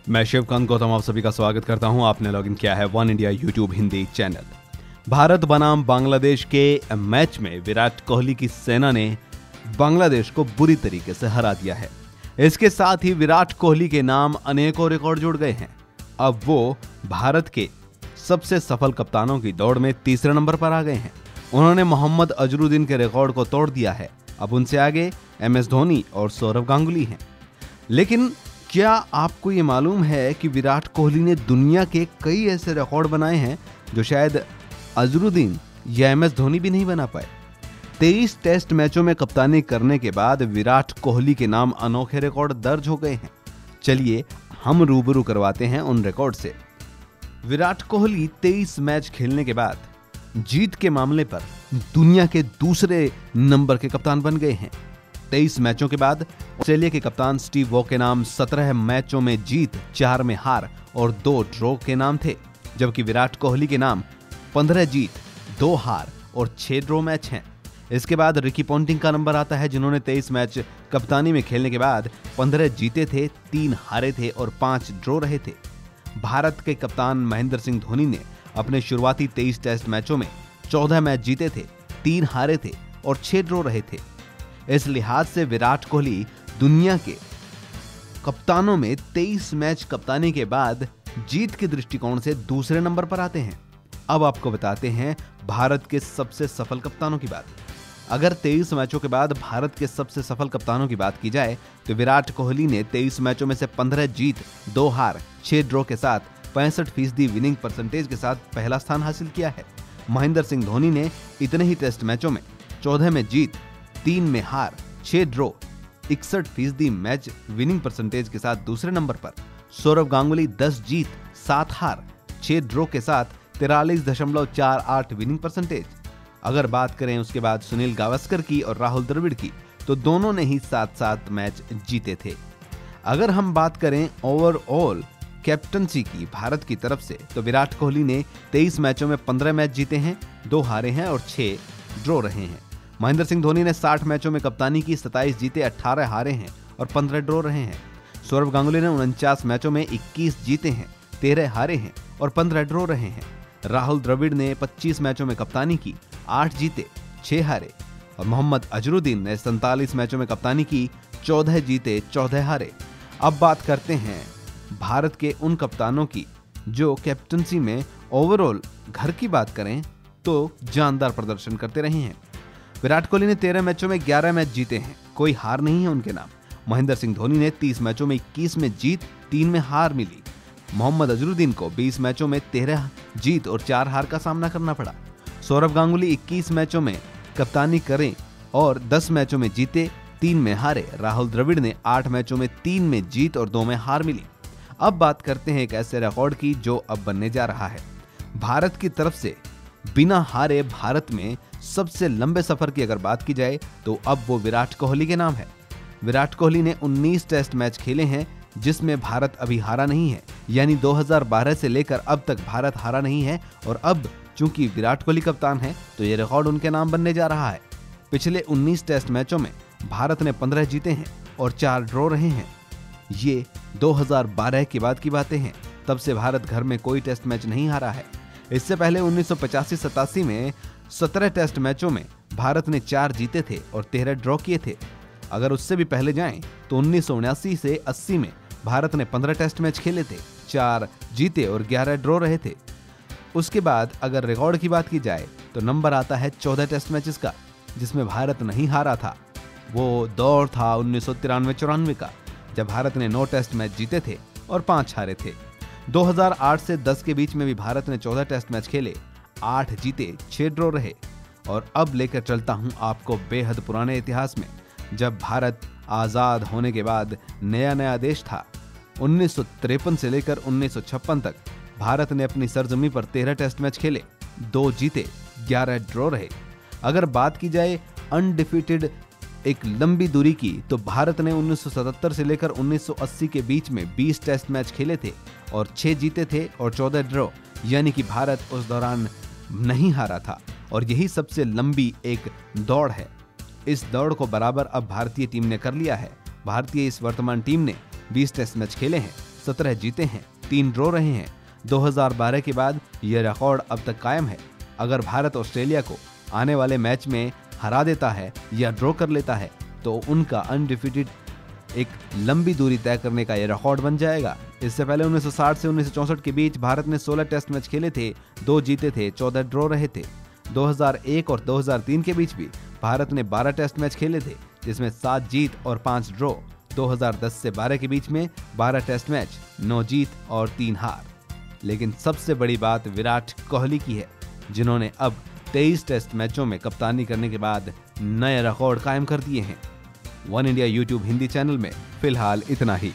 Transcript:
मैं शिवकांत गौतम आप सभी का स्वागत करता हूं। आपने लॉगिन किया है one India YouTube Hindi channel. Bharat बनाम बांग्लादेश के मैच में विराट कोहली की सेना ने बांग्लादेश को बुरी तरीके से हरा दिया है। इसके साथ ही विराट कोहली के नाम अनेकों रिकॉर्ड जुड़ गए हैं। अब वो भारत के सबसे सफल कप्तानों की दौड़ में तीसरे नंबर पर आ गए हैं। उन्होंने मोहम्मद अजरुद्दीन के रिकॉर्ड को तोड़ दिया है। अब उनसे आगे MS धोनी और सौरव गांगुली हैं। लेकिन क्या आपको ये मालूम है कि विराट कोहली ने दुनिया के कई ऐसे रिकॉर्ड बनाए हैं जो शायद अजरुद्दीन या MS धोनी भी नहीं बना पाए। 23 टेस्ट मैचों में कप्तानी करने के बाद विराट कोहली के नाम अनोखे रिकॉर्ड दर्ज हो गए हैं। चलिए हम रूबरू करवाते हैं उन रिकॉर्ड से। विराट कोहली 23 मैच खेलने के बाद जीत के मामले पर दुनिया के दूसरे नंबर के कप्तान बन गए हैं। 23 मैचों के बाद ऑस्ट्रेलिया के कप्तान स्टीव वॉ के नाम 17 मैचों में जीत, 4 में हार और 2 ड्रॉ के नाम थे, जबकि विराट कोहली के नाम 15 जीत, 2 हार और 6 ड्रॉ मैच हैं। इसके बाद रिकी पॉन्टिंग का नंबर आता है, जिन्होंने 23 मैच कप्तानी में खेलने के बाद 15 जीते थे, 3 हारे थे और 5 ड्रॉ रहे थे। भारत के कप्तान महेंद्र सिंह धोनी ने अपने शुरुआती 23 टेस्ट मैचों में 14 मैच जीते थे, 3 हारे थे और 6 ड्रॉ रहे थे। इस लिहाज से विराट कोहली दुनिया के कप्तानों में 23 मैच कप्तानी के बाद जीत के दृष्टिकोण से दूसरे नंबर पर आते हैं। अब आपको बताते हैं भारत के सबसे सफल कप्तानों की बात। अगर 23 मैचों के बाद भारत के सबसे सफल कप्तानों की बात की जाए तो विराट कोहली ने 23 मैचों में से 15 जीत, 2 हार, 6 ड्रॉ के साथ 65% विनिंग परसेंटेज के साथ पहला स्थान हासिल किया है। महेंद्र सिंह धोनी ने इतने ही टेस्ट मैचों में 14 में जीत, 3 में हार, 6 ड्रॉ, 61% मैच विनिंग परसेंटेज के साथ दूसरे नंबर पर। सौरव गांगुली 10 जीत, 7 हार, 6 ड्रॉ के साथ 43.48 विनिंग परसेंटेज। अगर बात करें उसके बाद सुनील गावस्कर की और राहुल द्रविड़ की, तो दोनों ने ही 7-7 मैच जीते थे। अगर हम बात करें ओवरऑल कैप्टनसी की भारत की तरफ से, तो विराट कोहली ने 23 मैचों में 15 मैच जीते हैं, 2 हारे हैं और 6 ड्रॉ रहे हैं। महेंद्र सिंह धोनी ने 60 मैचों में कप्तानी की, 27 जीते, 18 हारे हैं और 15 ड्रॉ रहे हैं। सौरव गांगुली ने 49 मैचों में 21 जीते हैं, 13 हारे हैं और 15 ड्रॉ रहे हैं। राहुल द्रविड़ ने 25 मैचों में कप्तानी की, 8 जीते, 6 हारे और मोहम्मद अजरुद्दीन ने 47 मैचों में कप्तानी की, 14 जीते, 14 हारे। अब बात करते हैं भारत के उन कप्तानों की जो कैप्टनसी में ओवरऑल घर की बात करें तो जानदार प्रदर्शन करते रहे हैं। विराट कोहली ने 13 मैचों में 11 मैच जीते हैं, कोई हार नहीं है उनके नाम। महेंद्र सिंह धोनी ने 30 मैचों में 21 में जीत, 3 में हार मिली। मोहम्मद अजरुद्दीन को 20 मैचों में 13 जीत और 4 हार का सामना करना पड़ा। सौरव गांगुली 21 मैचों में कप्तानी करें और 10 मैचों में जीते, 3 में हारे। राहुल द्रविड़ ने 8 मैचों में 3 में जीत और 2 में हार मिली। अब बात करते हैं एक ऐसे रिकॉर्ड की जो अब बनने जा रहा है। भारत की तरफ से बिना हारे भारत में सबसे लंबे सफर की अगर बात की जाए तो अब वो विराट कोहली के नाम है। विराट कोहली ने 19 टेस्ट मैच खेले हैं जिसमें भारत अभी हारा नहीं है, यानी 2012 से लेकर अब तक भारत हारा नहीं है। और अब चूंकि विराट कोहली कप्तान है तो ये रिकॉर्ड उनके नाम बनने जा रहा है। पिछले 19 टेस्ट मैचों में भारत ने 15 जीते हैं और 4 ड्रॉ रहे हैं। ये 2012 के बाद की बातें हैं, तब से भारत घर में कोई टेस्ट मैच नहीं हारा है। इससे पहले 1985-87 में 17 टेस्ट मैचों में भारत ने 4 जीते थे और 13 ड्रॉ किए थे। अगर उससे भी पहले जाएं तो 1979 से 80 में भारत ने 15 टेस्ट मैच खेले थे, 4 जीते और 11 ड्रॉ रहे थे। उसके बाद अगर रिकॉर्ड की बात की जाए तो नंबर आता है 14 टेस्ट मैचेस का, जिसमें भारत नहीं हारा था। वो दौर था 1993-94 का, जब भारत ने 9 टेस्ट मैच जीते थे और 5 हारे थे। 2008 से 10 के बीच में भी भारत ने 14 टेस्ट मैच खेले, 8 जीते, 6 ड्रॉ रहे। और अब लेकर चलता हूं आपको बेहद पुराने इतिहास में, जब भारत आजाद होने के बाद नया नया देश था। 1953 से लेकर 1956 तक भारत ने अपनी सरजमी पर 13 टेस्ट मैच खेले, 2 जीते, 11 ड्रॉ रहे। अगर बात की जाए अनडिफीटेड एक लंबी दूरी की, तो भारत ने 1977 से लेकर 1980 के बीच में 20 टेस्ट मैच खेले थे और 6 जीते थे और 14 ड्रॉ, यानी कि भारत उस दौरान नहीं हारा था। और यही सबसे लंबी एक दौड़ है। इस दौड़ को बराबर अब भारतीय टीम ने कर लिया है। भारतीय इस वर्तमान टीम ने 20 टेस्ट मैच खेले हैं 17 जीते हैं, 3 ड्रॉ रहे हैं। 2012 के बाद यह रिकॉर्ड अब तक कायम है। अगर भारत ऑस्ट्रेलिया को आने वाले मैच में हरा देता है या ड्रॉ कर लेता है तो उनका अनडिफीटेड एक लंबी दूरी तय करने का यह रिकॉर्ड बन जाएगा। इससे पहले 1960 से 1964 के बीच भारत ने 16 टेस्ट मैच खेले थे, 2 जीते थे, 14 ड्रॉ रहे थे। 2001 और 2003 के बीच भी भारत ने 12 टेस्ट मैच खेले थे, जिसमें 7 जीत और 5 ड्रॉ। 2010 से 12 के बीच में 12 टेस्ट मैच, 9 जीत और 3 हार। लेकिन सबसे बड़ी बात विराट कोहली की है, जिन्होंने अब 23 टेस्ट मैचों में कप्तानी करने के बाद नए रिकॉर्ड कायम कर दिए हैं। One India YouTube Hindi channel में फिलहाल इतना ही।